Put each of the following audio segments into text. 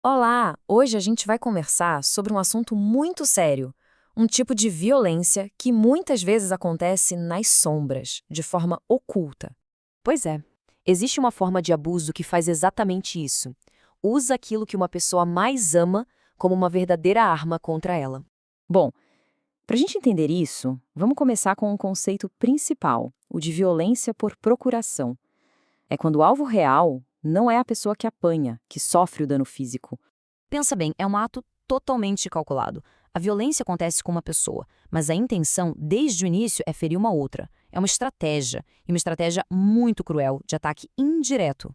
Olá! Hoje a gente vai conversar sobre um assunto muito sério, um tipo de violência que muitas vezes acontece nas sombras, de forma oculta. Pois é, existe uma forma de abuso que faz exatamente isso. Usa aquilo que uma pessoa mais ama como uma verdadeira arma contra ela. Bom, para a gente entender isso, vamos começar com um conceito principal, o de violência por procuração. É quando o alvo real não é a pessoa que apanha, que sofre o dano físico. Pensa bem, é um ato totalmente calculado. A violência acontece com uma pessoa, mas a intenção, desde o início, é ferir uma outra. É uma estratégia, e uma estratégia muito cruel, de ataque indireto.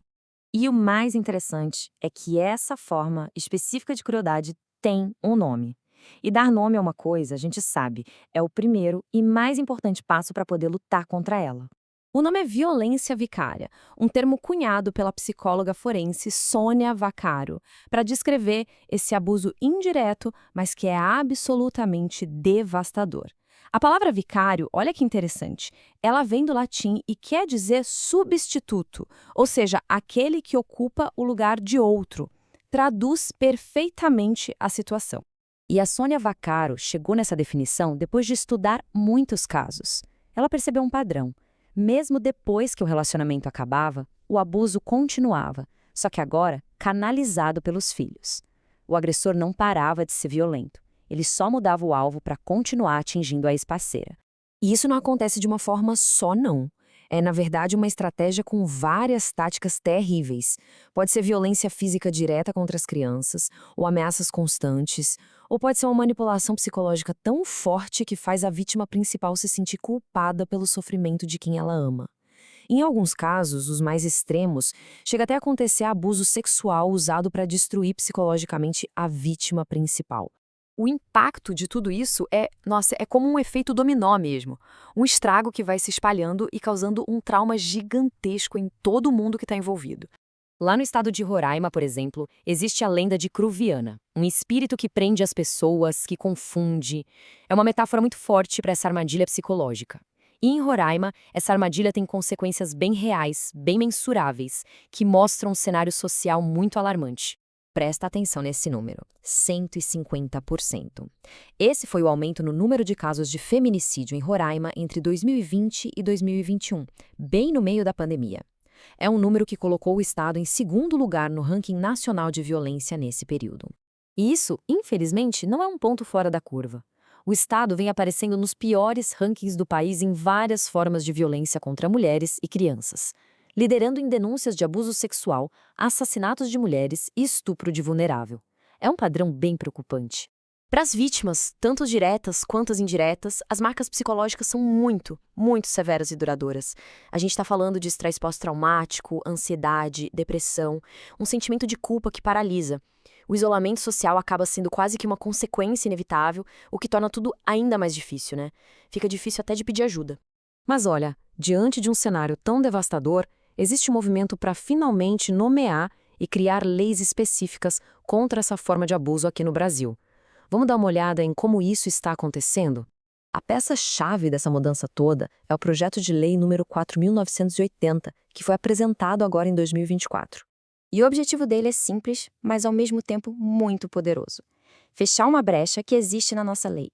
E o mais interessante é que essa forma específica de crueldade tem um nome. E dar nome a uma coisa, a gente sabe, é o primeiro e mais importante passo para poder lutar contra ela. O nome é violência vicária, um termo cunhado pela psicóloga forense Sônia Vaccaro, para descrever esse abuso indireto, mas que é absolutamente devastador. A palavra vicário, olha que interessante, ela vem do latim e quer dizer substituto, ou seja, aquele que ocupa o lugar de outro. Traduz perfeitamente a situação. E a Sônia Vaccaro chegou nessa definição depois de estudar muitos casos. Ela percebeu um padrão. Mesmo depois que o relacionamento acabava, o abuso continuava, só que agora canalizado pelos filhos. O agressor não parava de ser violento. Ele só mudava o alvo para continuar atingindo a ex-parceira. E isso não acontece de uma forma só, não. É, na verdade, uma estratégia com várias táticas terríveis. Pode ser violência física direta contra as crianças, ou ameaças constantes, ou pode ser uma manipulação psicológica tão forte que faz a vítima principal se sentir culpada pelo sofrimento de quem ela ama. Em alguns casos, os mais extremos, chega até a acontecer abuso sexual usado para destruir psicologicamente a vítima principal. O impacto de tudo isso é como um efeito dominó mesmo. Um estrago que vai se espalhando e causando um trauma gigantesco em todo mundo que está envolvido. Lá no estado de Roraima, por exemplo, existe a lenda de Cruviana, um espírito que prende as pessoas, que confunde. É uma metáfora muito forte para essa armadilha psicológica. E em Roraima, essa armadilha tem consequências bem reais, bem mensuráveis, que mostram um cenário social muito alarmante. Presta atenção nesse número: 150%. Esse foi o aumento no número de casos de feminicídio em Roraima entre 2020 e 2021, bem no meio da pandemia. É um número que colocou o estado em segundo lugar no ranking nacional de violência nesse período. E isso, infelizmente, não é um ponto fora da curva. O estado vem aparecendo nos piores rankings do país em várias formas de violência contra mulheres e crianças, liderando em denúncias de abuso sexual, assassinatos de mulheres e estupro de vulnerável. É um padrão bem preocupante. Para as vítimas, tanto as diretas quanto as indiretas, as marcas psicológicas são muito severas e duradouras. A gente está falando de estresse pós-traumático, ansiedade, depressão, um sentimento de culpa que paralisa. O isolamento social acaba sendo quase que uma consequência inevitável, o que torna tudo ainda mais difícil, né? Fica difícil até de pedir ajuda. Mas olha, diante de um cenário tão devastador, existe um movimento para finalmente nomear e criar leis específicas contra essa forma de abuso aqui no Brasil. Vamos dar uma olhada em como isso está acontecendo? A peça-chave dessa mudança toda é o projeto de lei número 4.980, que foi apresentado agora em 2024. E o objetivo dele é simples, mas ao mesmo tempo muito poderoso: fechar uma brecha que existe na nossa lei.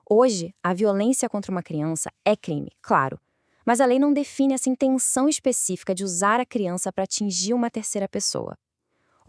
Hoje, a violência contra uma criança é crime, claro, mas a lei não define essa intenção específica de usar a criança para atingir uma terceira pessoa.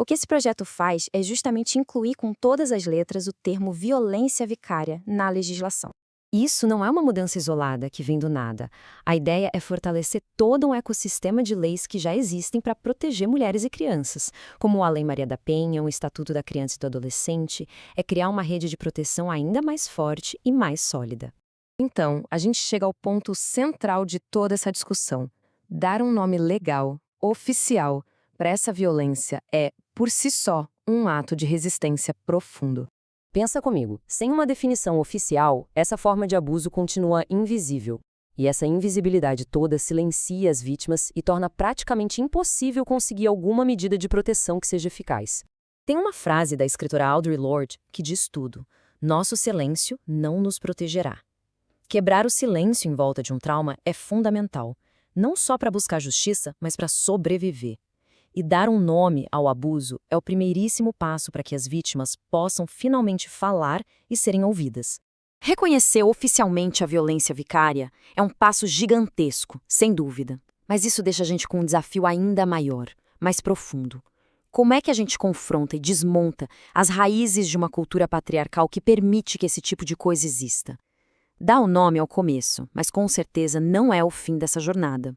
O que esse projeto faz é justamente incluir com todas as letras o termo violência vicária na legislação. Isso não é uma mudança isolada que vem do nada. A ideia é fortalecer todo um ecossistema de leis que já existem para proteger mulheres e crianças, como a Lei Maria da Penha, o Estatuto da Criança e do Adolescente, é criar uma rede de proteção ainda mais forte e mais sólida. Então, a gente chega ao ponto central de toda essa discussão. Dar um nome legal, oficial, para essa violência é, por si só, um ato de resistência profundo. Pensa comigo, sem uma definição oficial, essa forma de abuso continua invisível. E essa invisibilidade toda silencia as vítimas e torna praticamente impossível conseguir alguma medida de proteção que seja eficaz. Tem uma frase da escritora Audre Lorde que diz tudo: nosso silêncio não nos protegerá. Quebrar o silêncio em volta de um trauma é fundamental, não só para buscar justiça, mas para sobreviver. E dar um nome ao abuso é o primeiríssimo passo para que as vítimas possam finalmente falar e serem ouvidas. Reconhecer oficialmente a violência vicária é um passo gigantesco, sem dúvida. Mas isso deixa a gente com um desafio ainda maior, mais profundo. Como é que a gente confronta e desmonta as raízes de uma cultura patriarcal que permite que esse tipo de coisa exista? Dá o nome ao começo, mas com certeza não é o fim dessa jornada.